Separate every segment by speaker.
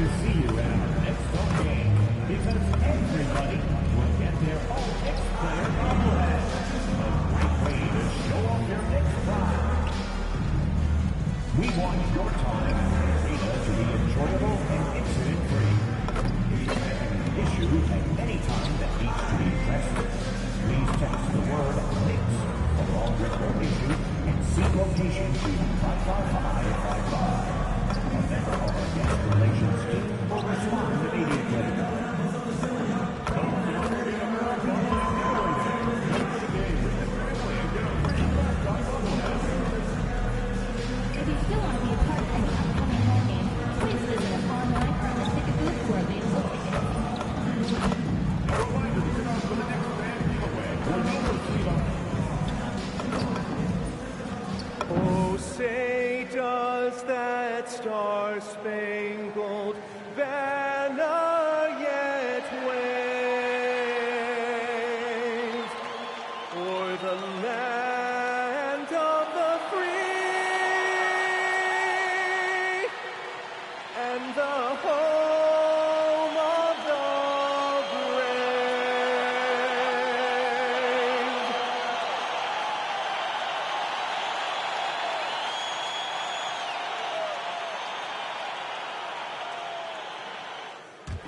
Speaker 1: to see you in our next home game because everybody will get their own X-Player bobblehead. A great way to show off your X-Pride. We want your time in the arena to be enjoyable and incident-free. If you have an issue at any time that needs to be addressed, please text the word "Mix" along with your issue and seek location to 55555. A member of our guest relations team will respond immediately.
Speaker 2: If you still want to be a part of any upcoming home game, please visit us online or in the ticket booth for available tickets.
Speaker 1: A reminder to get on for the next grand giveaway.
Speaker 3: Oh, say does that star-spangled banner yet wave o'er the land of the free and the home of the brave.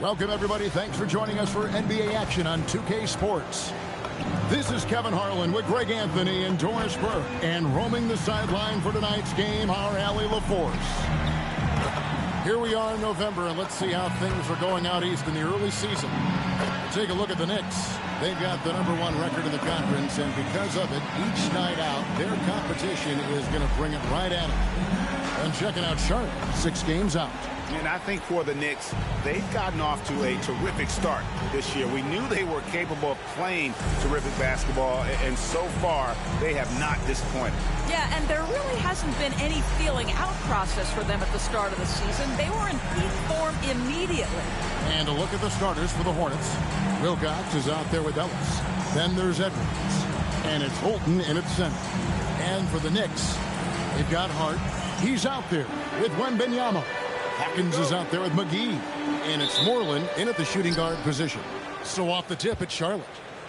Speaker 4: Welcome, everybody. Thanks for joining us for NBA action on 2K Sports. This is Kevin Harlan with Greg Anthony and Doris Burke. And roaming the sideline for tonight's game, our Allie LaForce. Here we are in November, and let's see how things are going out east in the early season. Take a look at the Knicks. They've got the #1 record in the conference, and because of it, each night out, their competition is going to bring it right at them. And checking out Charlotte, 6 games out.
Speaker 5: And I think for the Knicks, they've gotten off to a terrific start this year. We knew they were capable of playing terrific basketball, and so far, they have not disappointed.
Speaker 6: Yeah, and there really hasn't been any feeling out process for them at the start of the season. They were in peak form immediately.
Speaker 4: And a look at the starters for the Hornets. Wilcox is out there with Ellis. Then there's Edwards. And it's Holton in at center. And for the Knicks, they've got Hart. He's out there with Wembanyama. Hawkins is out there with McGee. And it's Moreland in at the shooting guard position. So off the tip, it's Charlotte.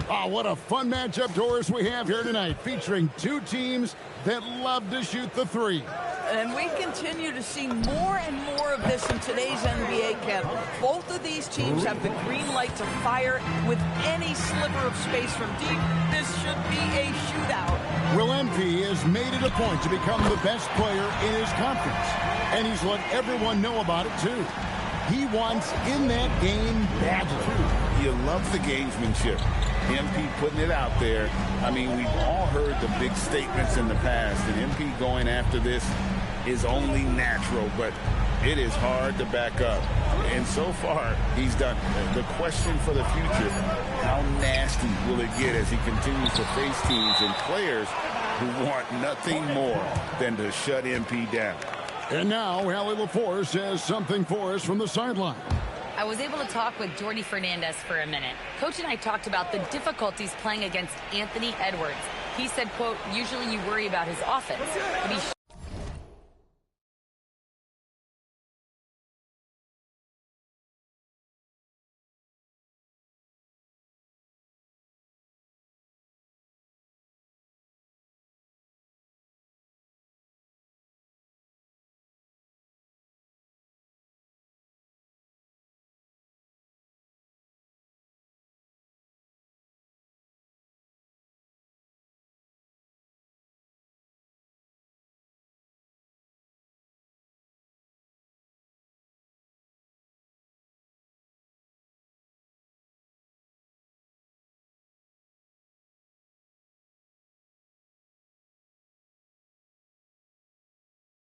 Speaker 4: Oh, what a fun matchup, Doris, we have here tonight, featuring 2 teams that love to shoot the 3.
Speaker 6: And we continue to see more and more of this in today's NBA, Kevin. Both of these teams have the green light to fire with any sliver of space from deep. This should be a shootout.
Speaker 4: Will MP has made it a point to become the best player in his conference. And he's let everyone know about it, too. He wants in that game badly.
Speaker 5: You love the gamesmanship. MP putting it out there. I mean, we've all heard the big statements in the past, and MP going after this is only natural, but it is hard to back up. And so far, he's done it. The question for the future, how nasty will it get as he continues to face teams and players who want nothing more than to shut MP down?
Speaker 4: And now, Allie LaForce has something for us from the sideline.
Speaker 7: I was able to talk with Jordy Fernandez for a minute. Coach and I talked about the difficulties playing against Anthony Edwards. He said, quote, usually you worry about his offense, but he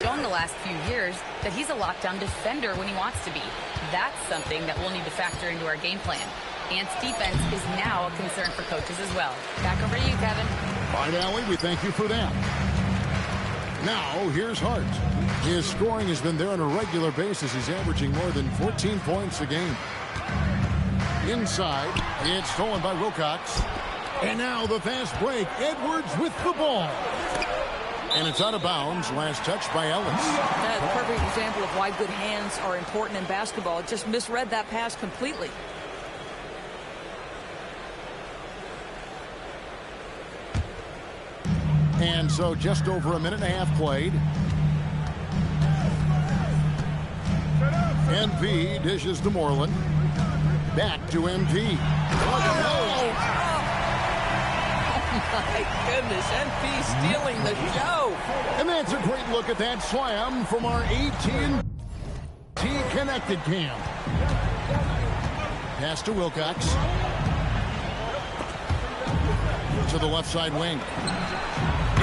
Speaker 7: shown the last few years that he's a lockdown defender when he wants to be. That's something that we'll need to factor into our game plan. Ant's defense is now a concern for coaches as well. Back over to you, Kevin.
Speaker 4: All right, Allie, we thank you for that. Now, here's Hart. His scoring has been there on a regular basis. He's averaging more than 14 points a game. Inside, it's stolen by Wilcox. And now the fast break. Edwards with the ball. And it's out of bounds. Last touch by Ellis.
Speaker 6: That's a perfect example of why good hands are important in basketball. It just misread that pass completely.
Speaker 4: And so just over a minute and a half played. MP dishes to Moreland. Back to MP.
Speaker 6: My goodness, MP stealing the show.
Speaker 4: And that's a great look at that slam from our AT&T Connected cam. Pass to Wilcox. To the left side wing.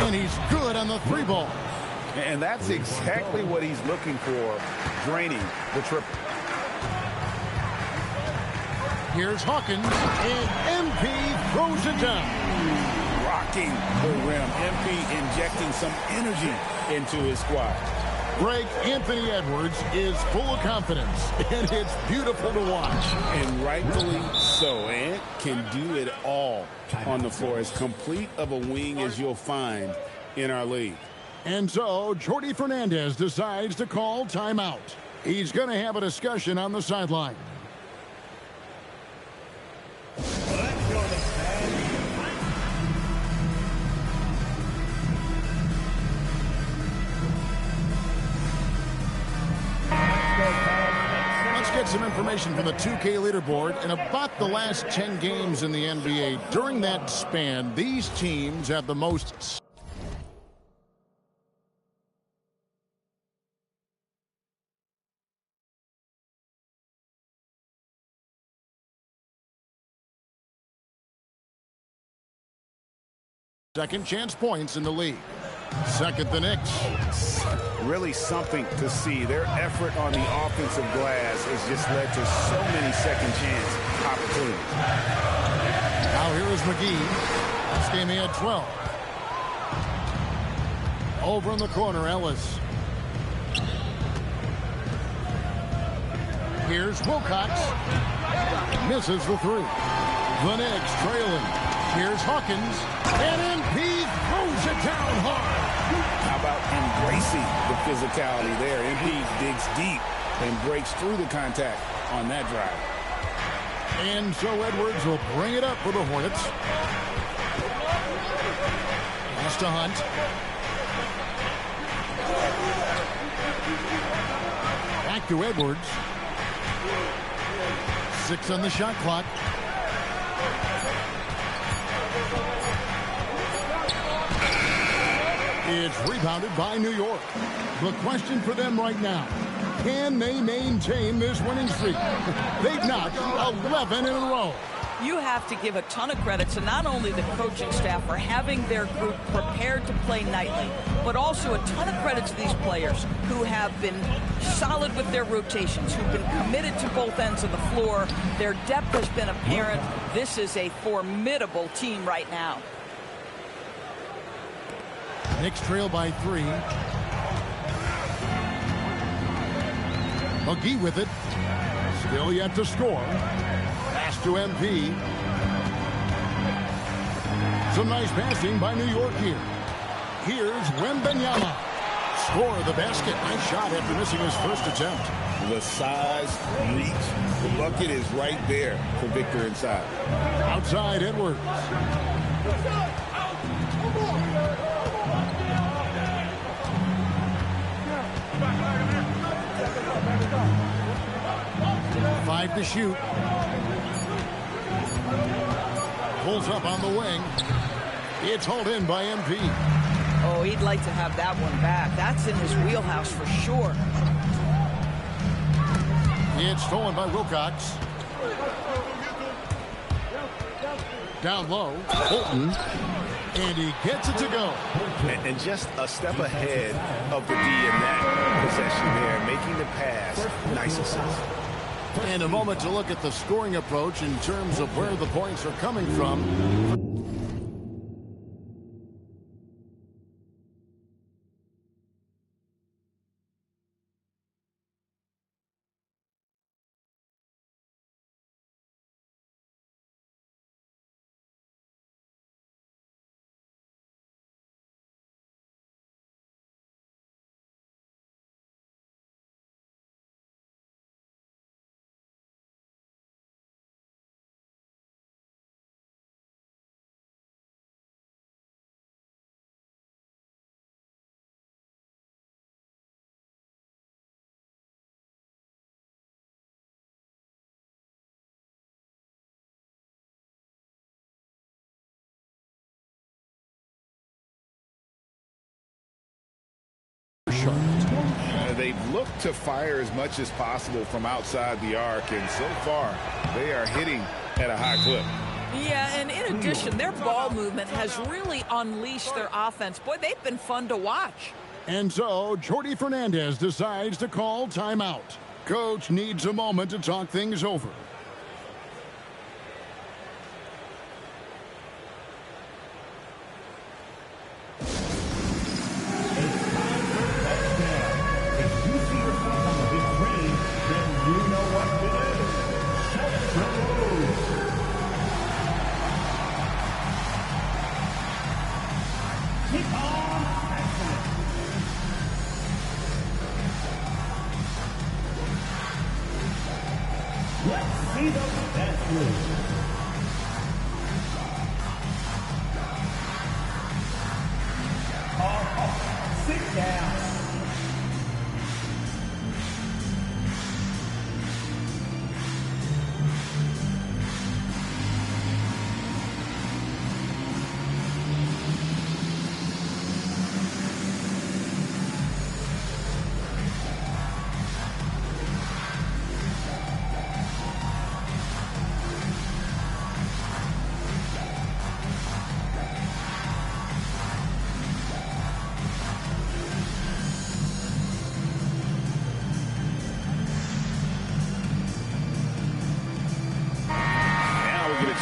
Speaker 4: And he's good on the 3-ball.
Speaker 5: And that's exactly what he's looking for, draining the triple.
Speaker 4: Here's Hawkins, and MP throws it down.
Speaker 5: Rocking the rim. MP injecting some energy into his squad.
Speaker 4: Greg, Anthony Edwards is full of confidence, and it's beautiful to watch.
Speaker 5: And rightfully so. Ant can do it all on the floor. As complete of a wing as you'll find in our league.
Speaker 4: And so, Jordi Fernandez decides to call timeout. He's going to have a discussion on the sideline. Let's get some information from the 2K leaderboard. In about the last 10 games in the NBA, during that span, these teams have the most second chance points in the league. Second, the Knicks.
Speaker 5: Really something to see. Their effort on the offensive glass has just led to so many second chance opportunities.
Speaker 4: Now here is McGee. This game he had 12. Over in the corner, Ellis. Here's Wilcox. Misses the 3. The Knicks trailing. Here's Hawkins. And MP throws it down hard.
Speaker 5: How about embracing the physicality there? MP digs deep and breaks through the contact on that drive.
Speaker 4: And so Edwards will bring it up for the Hornets. Pass to Hunt. Back to Edwards. 6 on the shot clock. It's rebounded by New York. The question for them right now, can they maintain this winning streak? They've knocked 11 in a row.
Speaker 6: You have to give a ton of credit to not only the coaching staff for having their group prepared to play nightly, but also a ton of credit to these players who have been solid with their rotations, who've been committed to both ends of the floor. Their depth has been apparent. This is a formidable team right now.
Speaker 4: Knicks trail by 3. McGee with it. Still yet to score. Pass to MP. Some nice passing by New York here. Here's Wembanyama. Score of the basket. Nice shot after missing his first attempt.
Speaker 5: The size, reach, the bucket is right there for Victor inside.
Speaker 4: Outside Edwards. Five to shoot. Pulls up on the wing. It's hauled in by MP.
Speaker 6: Oh, he'd like to have that one back. That's in his wheelhouse for sure.
Speaker 4: It's stolen by Wilcox. Down low. Bolton. And he gets it to go.
Speaker 5: And just a step ahead of the D in that possession there, making the pass. Nice assist.
Speaker 4: And a moment to look at the scoring approach in terms of where the points are coming from.
Speaker 5: they've looked to fire as much as possible from outside the arc, and so far they are hitting at a high clip.
Speaker 6: Yeah, and in addition, their ball movement has really unleashed their offense. Boy, they've been fun to watch.
Speaker 4: And so Jordi Fernandez decides to call timeout. Coach needs a moment to talk things over.
Speaker 1: Let's see the best move. Sit down.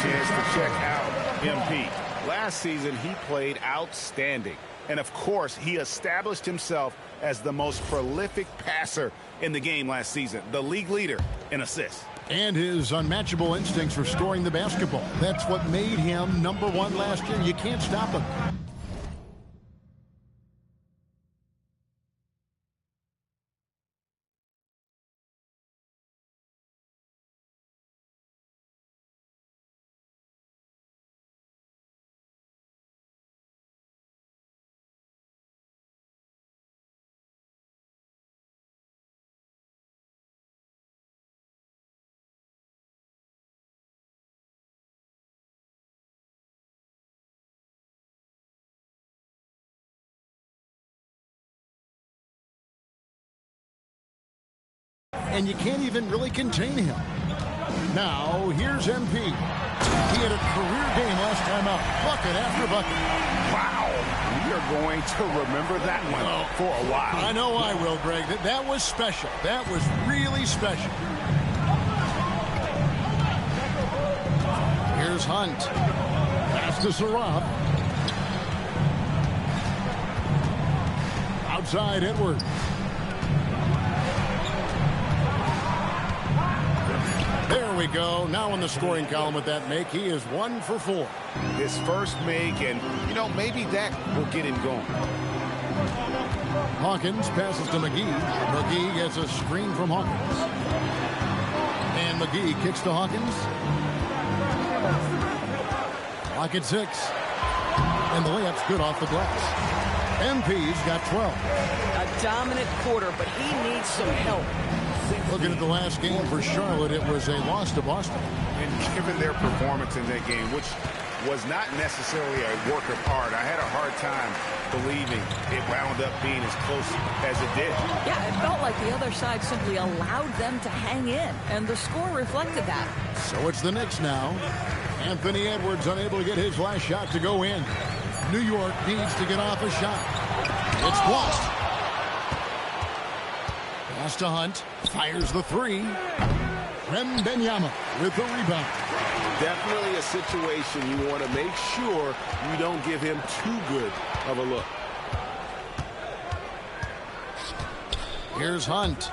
Speaker 5: Chance to check out MP. Last season, he played outstanding. And of course, he established himself as the most prolific passer in the game last season, the league leader in assists.
Speaker 4: And his unmatchable instincts for scoring the basketball. That's what made him #1 last year. You can't stop him. And you can't even really contain him. Now, here's MP. He had a career game last time out. Bucket after bucket.
Speaker 5: Wow. We are going to remember that one for a while.
Speaker 4: I know I will, Greg. That was special. That was really special. Here's Hunt. Pass to Sarab. Outside Edwards. There we go. Now in the scoring column with that make, he is 1 for 4.
Speaker 5: His first make, and, you know, maybe that will get him going.
Speaker 4: Hawkins passes to McGee. McGee gets a screen from Hawkins. And McGee kicks to Hawkins. Lock at 6. And the layup's good off the glass. MP's got 12.
Speaker 6: A dominant quarter, but he needs some help.
Speaker 4: Looking at the last game for Charlotte, it was a loss to Boston.
Speaker 5: And given their performance in that game, which was not necessarily a work of art, I had a hard time believing it wound up being as close as it did.
Speaker 6: Yeah, it felt like the other side simply allowed them to hang in, and the score reflected that.
Speaker 4: So it's the Knicks now. Anthony Edwards unable to get his last shot to go in. New York needs to get off a shot. It's blocked. Pass to Hunt. Fires the 3. Wembanyama with the rebound.
Speaker 5: Definitely a situation you want to make sure you don't give him too good of a look.
Speaker 4: Here's Hunt.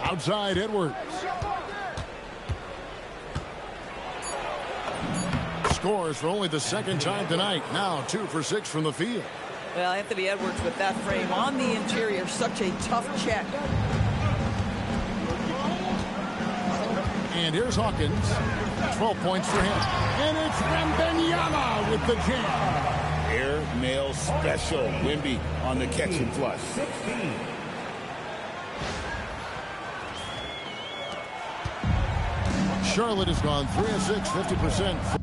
Speaker 4: Outside Edwards. Scores for only the second time tonight. Now 2 for 6 from the field.
Speaker 6: Well, Anthony Edwards with that frame on the interior, such a tough check.
Speaker 4: And here's Hawkins. 12 points for him. And it's Wembanyama with the jam.
Speaker 5: Air mail special. Wemby on the catch and flush.
Speaker 1: 16.
Speaker 4: Charlotte has gone 3 of 6, 50%.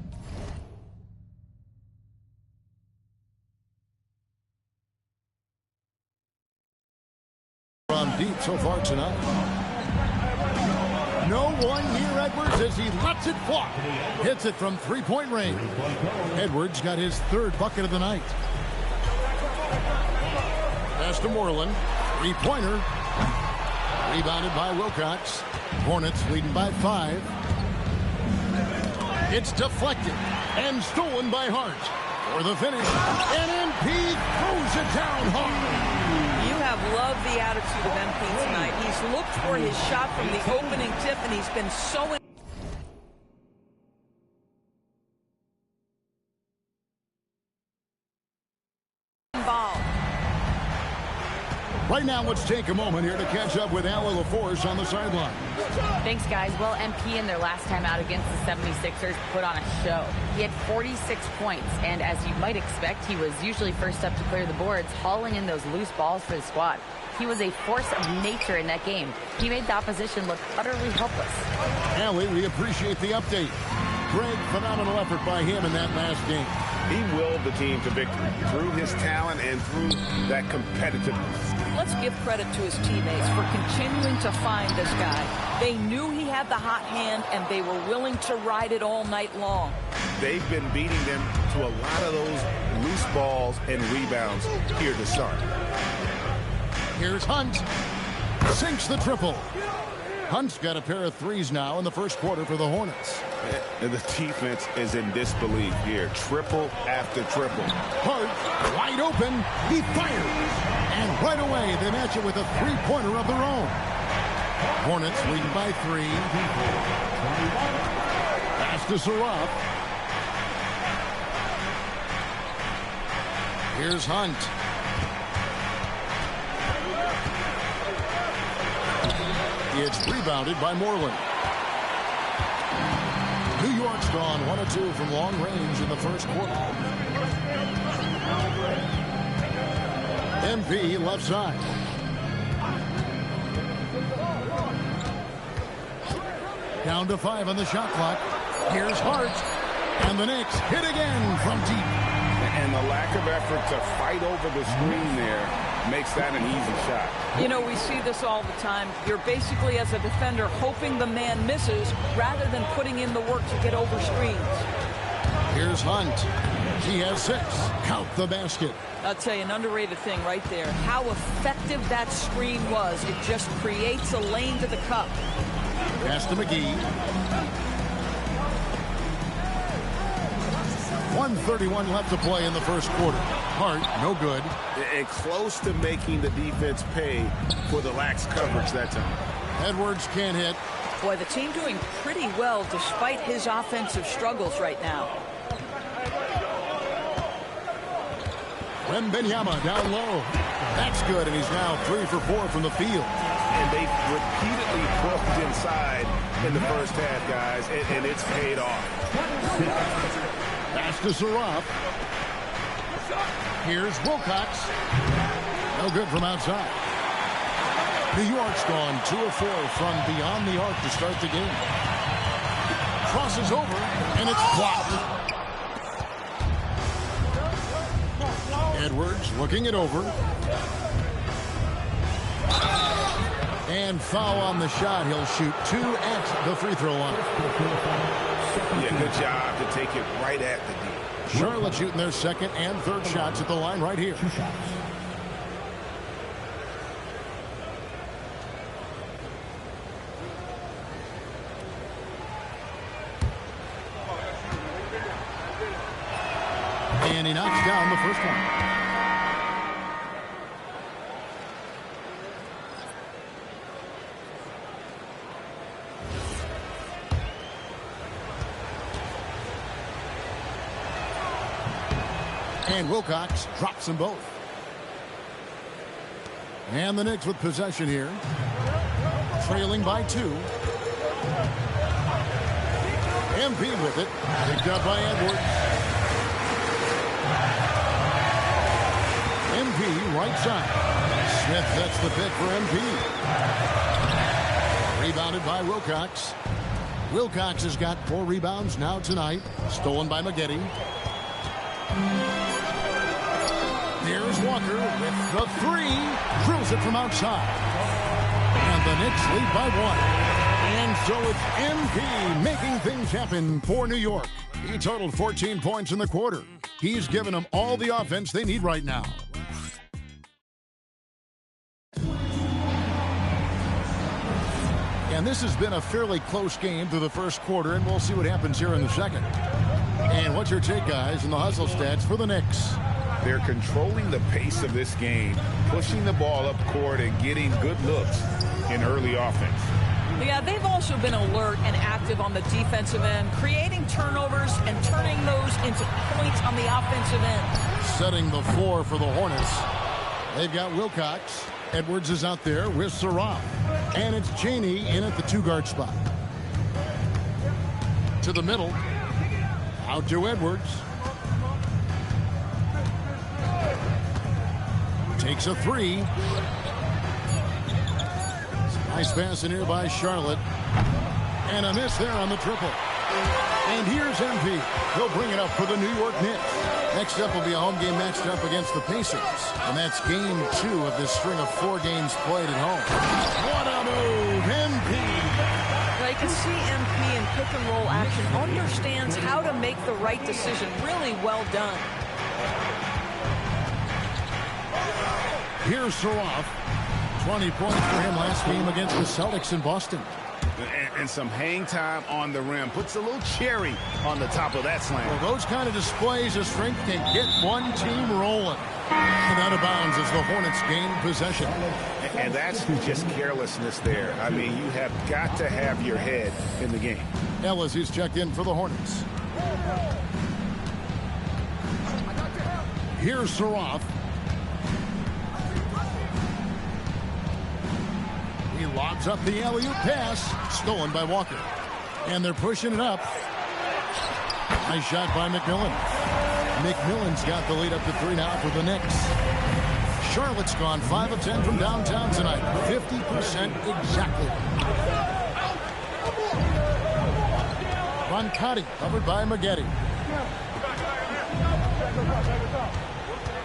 Speaker 4: deep so far tonight. No one near Edwards as he lets it fly. Hits it from three-point range. Edwards got his third bucket of the night. Pass to Moreland. Three-pointer. Rebounded by Wilcox. Hornets leading by 5. It's deflected and stolen by Hart. For the finish, and MP throws it down hard.
Speaker 6: You have loved the attitude of MP tonight. He's looked for his shot from the opening tip, and he's been so involved.
Speaker 4: Right now, let's take a moment here to catch up with Allie LaForce on the sideline.
Speaker 7: Thanks, guys. Well, MP in their last time out against the 76ers put on a show. He had 46 points, and as you might expect, he was usually first up to clear the boards, hauling in those loose balls for the squad. He was a force of nature in that game. He made the opposition look utterly helpless.
Speaker 4: Allie, we appreciate the update. Great, phenomenal effort by him in that last game.
Speaker 5: He willed the team to victory through his talent and through that competitiveness.
Speaker 6: Let's give credit to his teammates for continuing to find this guy. They knew he had the hot hand, and they were willing to ride it all night long.
Speaker 5: They've been beating them to a lot of those loose balls and rebounds here to start.
Speaker 4: Here's Hunt. Sinks the triple. Hunt's got a pair of threes now in the first quarter for the Hornets.
Speaker 5: And the defense is in disbelief here. Triple after triple.
Speaker 4: Hart, wide open. He fires. And right away, they match it with a three-pointer of their own. Hornets leading by 3. Pass to Saraf. Here's Hunt. It's rebounded by Moreland. New York's gone 1 of 2 from long range in the first quarter. MP left side. Down to 5 on the shot clock. Here's Hart. And the Knicks hit again from deep.
Speaker 5: And the lack of effort to fight over the screen there makes that an easy shot.
Speaker 6: You know, we see this all the time. You're basically, as a defender, hoping the man misses rather than putting in the work to get over screens.
Speaker 4: Here's Hunt. He has 6. Count the basket.
Speaker 6: I'll tell you, an underrated thing right there. How effective that screen was. It just creates a lane to the cup.
Speaker 4: Pass to McGee. 1:31 left to play in the first quarter. Hart, no good.
Speaker 5: And close to making the defense pay for the lax coverage that time.
Speaker 4: Edwards can't hit.
Speaker 6: Boy, the team doing pretty well despite his offensive struggles right now.
Speaker 4: Wembanyama down low. That's good, and he's now 3 for 4 from the field.
Speaker 5: And they repeatedly probed inside in the first half, guys, and it's paid off.
Speaker 4: Pass to Saraf. Here's Wilcox. No good from outside. New York's gone 2 of 4 from beyond the arc to start the game. Crosses over, and it's blocked. Edwards looking it over. And foul on the shot. He'll shoot 2 at the free throw line.
Speaker 5: Yeah, good job to take it right at the D.
Speaker 4: Charlotte shooting their second and third shots at the line right here.
Speaker 1: 2 shots.
Speaker 4: And he knocks down the first one. And Wilcox drops them both. And the Knicks with possession here. Trailing by 2. MP with it. Picked up by Edwards. MP right side. Smith sets the pick for MP. Rebounded by Wilcox. Wilcox has got 4 rebounds now tonight. Stolen by Maggette. There's Walker with the 3. Drills it from outside. And the Knicks lead by 1. And so it's MP making things happen for New York. He totaled 14 points in the quarter. He's given them all the offense they need right now. And this has been a fairly close game through the first quarter, and we'll see what happens here in the second. And what's your take, guys, in the hustle stats for the Knicks?
Speaker 5: They're controlling the pace of this game, pushing the ball up court and getting good looks in early offense.
Speaker 6: Yeah, they've also been alert and active on the defensive end, creating turnovers and turning those into points on the offensive end.
Speaker 4: Setting the floor for the Hornets. They've got Wilcox. Edwards is out there with Saraf. And it's Cheney in at the 2-guard spot. To the middle. Out to Edwards. Takes a 3. Nice pass in here by Charlotte. And a miss there on the triple. And here's MP. He'll bring it up for the New York Knicks. Next up will be a home game matched up against the Pacers. And that's game 2 of this string of 4 games played at home. What a move, MP.
Speaker 6: Well, you can see MP in pick and roll action understands how to make the right decision. Really well done.
Speaker 4: Here's Saraf. 20 points for him last game against the Celtics in Boston.
Speaker 5: And some hang time on the rim. Puts a little cherry on the top of that slam.
Speaker 4: Well, those kind of displays of strength can get one team rolling. And out of bounds as the Hornets gain possession.
Speaker 5: And that's just carelessness there. I mean, you have got to have your head in the game.
Speaker 4: Ellis, who's checked in for the Hornets. Here's Saraf. He lobs up the alley-oop pass. Stolen by Walker. And they're pushing it up. Nice shot by McMillan. McMillan's got the lead up to 3 now for the Knicks. Charlotte's gone 5 of 10 from downtown tonight. 50% exactly. Roncotti covered by Maggette.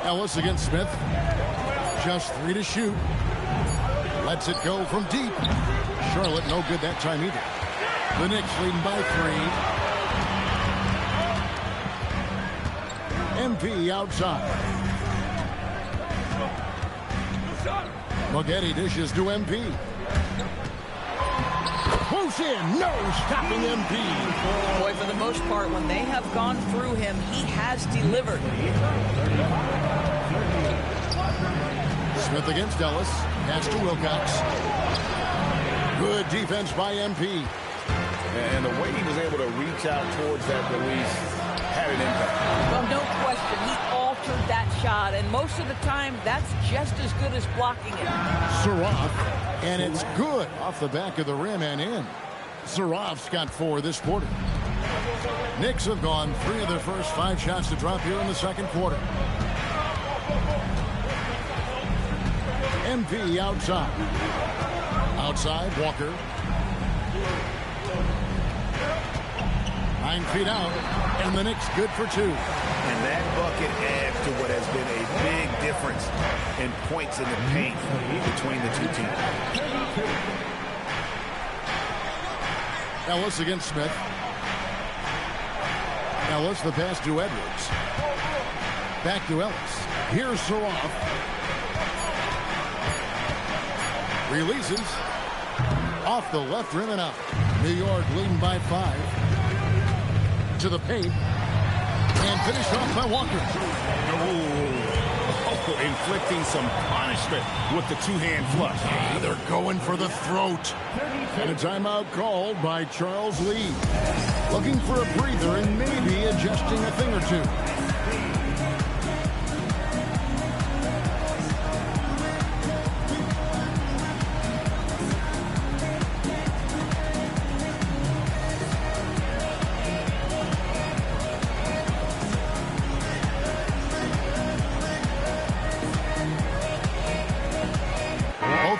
Speaker 4: Ellis against Smith. Just 3 to shoot. Lets it go from deep. Charlotte no good that time either. The Knicks leading by 3. MP outside. Maggette dishes to MP. Close in. No stopping MP.
Speaker 6: Boy, for the most part, when they have gone through him, he has delivered.
Speaker 4: Smith against Ellis. Pass to Wilcox. Good defense by MP.
Speaker 5: And the way he was able to reach out towards that release had an impact.
Speaker 6: Well, no question. He altered that shot, and most of the time, that's just as good as blocking it.
Speaker 4: Saraf, and it's good off the back of the rim and in. Saraf's got 4 this quarter. Knicks have gone 3 of their first 5 shots to drop here in the second quarter. MP outside. Outside, Walker. 9 feet out, and the Knicks good for 2.
Speaker 5: And that bucket adds to what has been a big difference in points in the paint between the 2 teams.
Speaker 4: Ellis against Smith. Ellis, the pass to Edwards. Back to Ellis. Here's Saraf. Releases. Off the left rim and out. New York leading by 5. To the paint. And finished off by Walker.
Speaker 5: Oh, inflicting some punishment with the 2-hand flush.
Speaker 4: And they're going for the throat. And a timeout called by Charles Lee. Looking for a breather and maybe adjusting a thing or 2.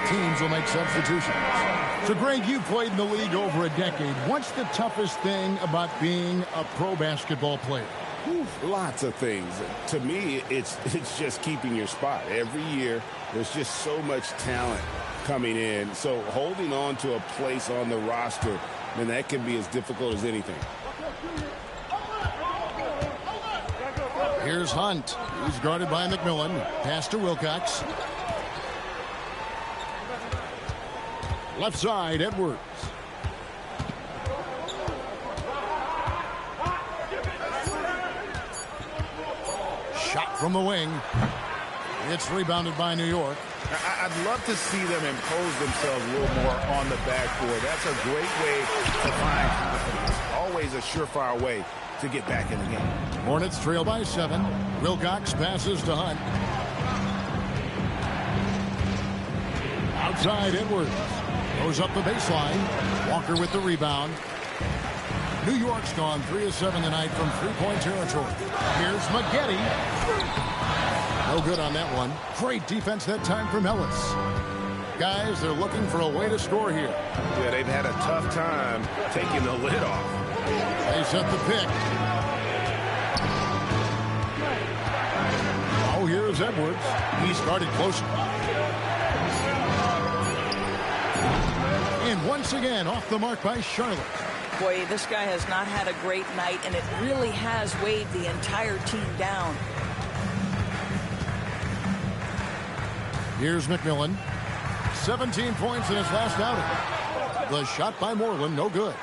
Speaker 4: Teams will make substitutions. So, Greg, you played in the league over a decade. What's the toughest thing about being a pro basketball player?
Speaker 5: Lots of things. To me, it's just keeping your spot. Every year, there's just so much talent coming in. So holding on to a place on the roster, and that can be as difficult as anything.
Speaker 4: Here's Hunt. He's guarded by McMillan. Pass to Wilcox. Left side, Edwards. Shot from the wing. It's rebounded by New York.
Speaker 5: I'd love to see them impose themselves a little more on the backboard. That's a great way to find confidence. Always a surefire way to get back in the game.
Speaker 4: Hornets trail by 7. Wilcox passes to Hunt. Outside, Edwards. Goes up the baseline. Walker with the rebound. New York's gone 3 of 7 tonight from three-point territory. Here's Maggette. No good on that one. Great defense that time from Ellis. Guys, they're looking for a way to score here.
Speaker 5: Yeah, they've had a tough time taking the lid off.
Speaker 4: They set the pick. Oh, here's Edwards. He started closer. And once again, off the mark by Charlotte.
Speaker 6: Boy, this guy has not had a great night, and it really has weighed the entire team down.
Speaker 4: Here's McMillan. 17 points in his last outing. The shot by Moreland, no good.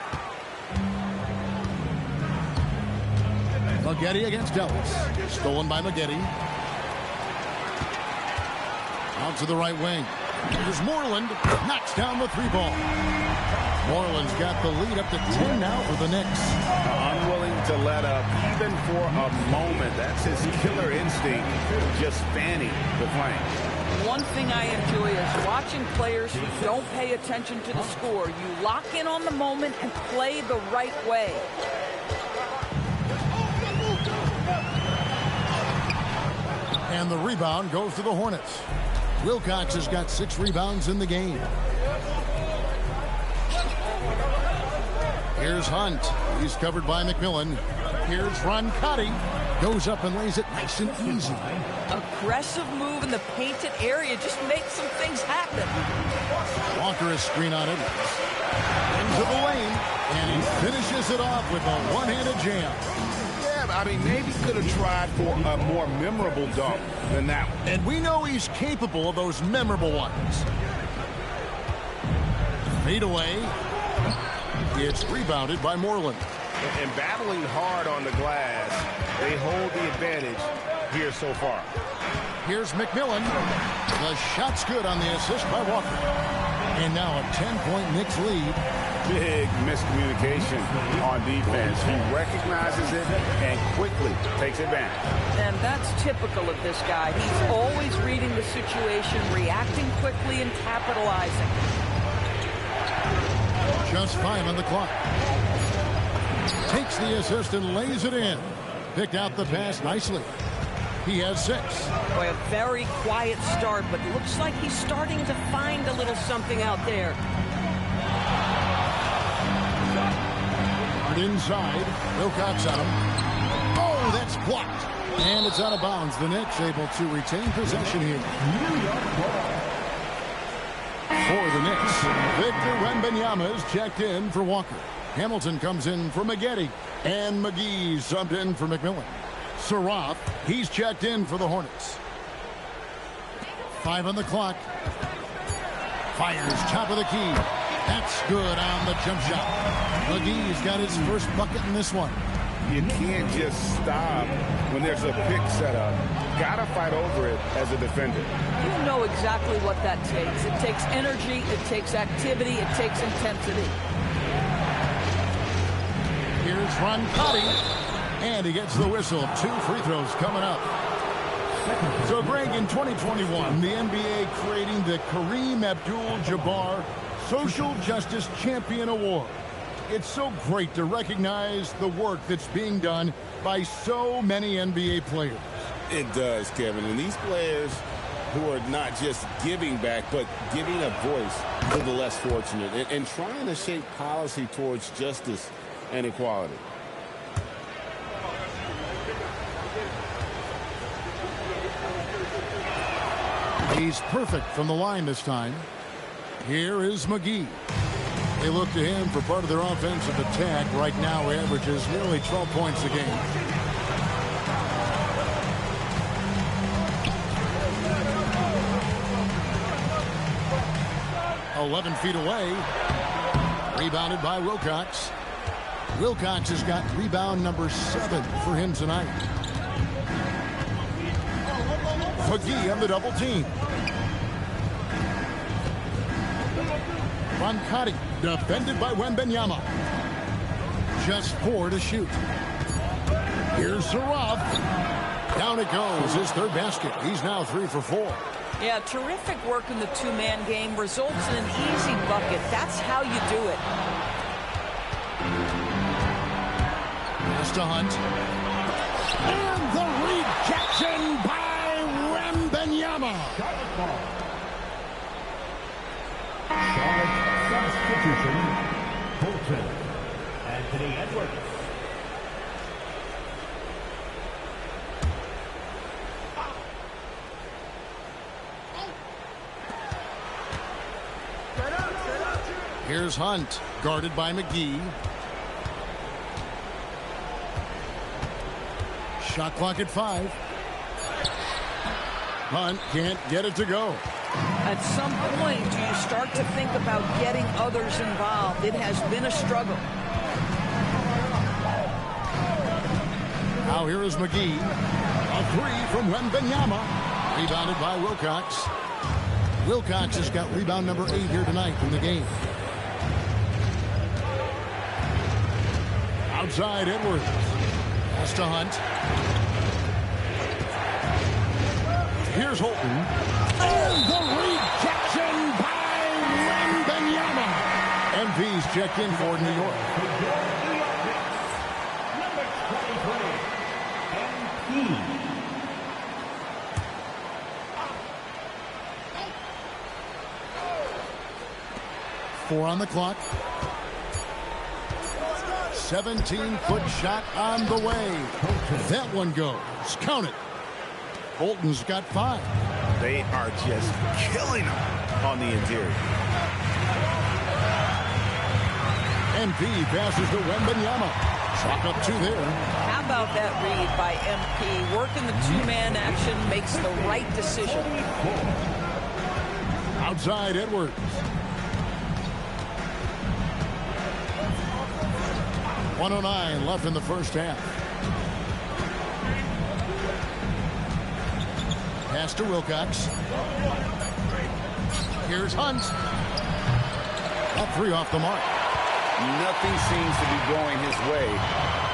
Speaker 4: Maggette against Ellis. Stolen by Maggette. Out to the right wing. Here's Moreland. Knocks down the 3-ball. Moreland's got the lead up to 10 now for the Knicks.
Speaker 5: Unwilling to let up even for a moment. That's his killer instinct, just fanning the flank.
Speaker 6: One thing I enjoy is watching players who don't pay attention to the score. You lock in on the moment and play the right way.
Speaker 4: And the rebound goes to the Hornets. Wilcox has got 6 rebounds in the game. Here's Hunt. He's covered by McMillan. Here's Roncati. Goes up and lays it nice and easy.
Speaker 6: Aggressive move in the painted area just makes some things happen.
Speaker 4: Walker is screen on Edwards. Into the lane. And he finishes it off with a one-handed jam.
Speaker 5: Yeah, I mean, maybe could have tried for a more memorable dunk than that one.
Speaker 4: And we know he's capable of those memorable ones. Fade away. It's rebounded by Moreland.
Speaker 5: And battling hard on the glass, they hold the advantage here so far.
Speaker 4: Here's McMillan. The shot's good on the assist by Walker. And now a 10-point Knicks lead.
Speaker 5: Big miscommunication on defense. He recognizes it and quickly takes advantage.
Speaker 6: And that's typical of this guy. He's always reading the situation, reacting quickly, and capitalizing.
Speaker 4: Just 5 on the clock. Takes the assist and lays it in. Picked out the pass nicely. He has 6.
Speaker 6: Boy, a very quiet start, but looks like he's starting to find a little something out there.
Speaker 4: Inside. Wilcox on him. Oh, that's blocked. And it's out of bounds. The Knicks able to retain possession here. For the Knicks, Victor Wembanyama is checked in for Walker. Hamilton comes in for Maggette. And McGee subbed in for McMillan. Sarath, he's checked in for the Hornets. 5 on the clock. Fires top of the key. That's good on the jump shot. McGee's got his first bucket in this one.
Speaker 5: You can't just stop when there's a pick set up. Gotta fight over it as a defender.
Speaker 6: You know exactly what that takes. It takes energy, it takes activity, it takes intensity.
Speaker 4: Here's Roncati. And he gets the whistle. 2 free throws coming up. So, Greg, in 2021, the NBA creating the Kareem Abdul-Jabbar Social Justice Champion Award. It's so great to recognize the work that's being done by so many NBA players.
Speaker 5: It does, Kevin. And these players who are not just giving back, but giving a voice to the less fortunate and trying to shape policy towards justice and equality.
Speaker 4: He's perfect from the line this time. Here is McGee. They look to him for part of their offensive attack. Right now averages nearly 12 points a game. "11 feet away." Rebounded by Wilcox. Wilcox has got rebound number 7 for him tonight. McGee on the double team. Roncati defended by Wembanyama. Just 4 to shoot. Here's Sarov. Down it goes. His 3rd basket. He's now 3 for 4.
Speaker 6: Yeah, terrific work in the two-man game. Results in an easy bucket. That's how you do it.
Speaker 4: Pass to Hunt. And the rejection by Wembanyama.
Speaker 1: Charlotte substitution. Bolton. Anthony Edwards.
Speaker 4: Here's Hunt, guarded by McGee. Shot clock at 5. Hunt can't get it to go.
Speaker 6: At some point, you start to think about getting others involved. It has been a struggle.
Speaker 4: Now here is McGee. A 3 from Wembanyama. Rebounded by Wilcox. Wilcox has got rebound number 8 here tonight in the game. Outside Edwards. Pass to Hunt. Here's Holton. And the rejection by Wembanyama. MP's checked in for New York.
Speaker 1: Number 23, MP.
Speaker 4: 4 on the clock. 17-foot shot on the way. That one goes. Count it. Bolton's got 5.
Speaker 5: They are just killing them on the interior.
Speaker 4: MP passes to Wembanyama. Chalk up 2 there.
Speaker 6: How about that read by MP? Working the two-man action makes the right decision.
Speaker 4: Outside Edwards. .109 left in the first half. Pass to Wilcox. Here's Hunt. All 3 off the mark.
Speaker 5: Nothing seems to be going his way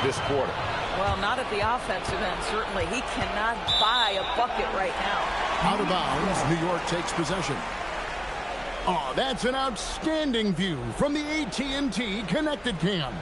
Speaker 5: this quarter.
Speaker 6: Well, not at the offensive end, certainly. He cannot buy a bucket right now.
Speaker 4: Out of bounds, New York takes possession. Oh, that's an outstanding view from the AT&T Connected Cam.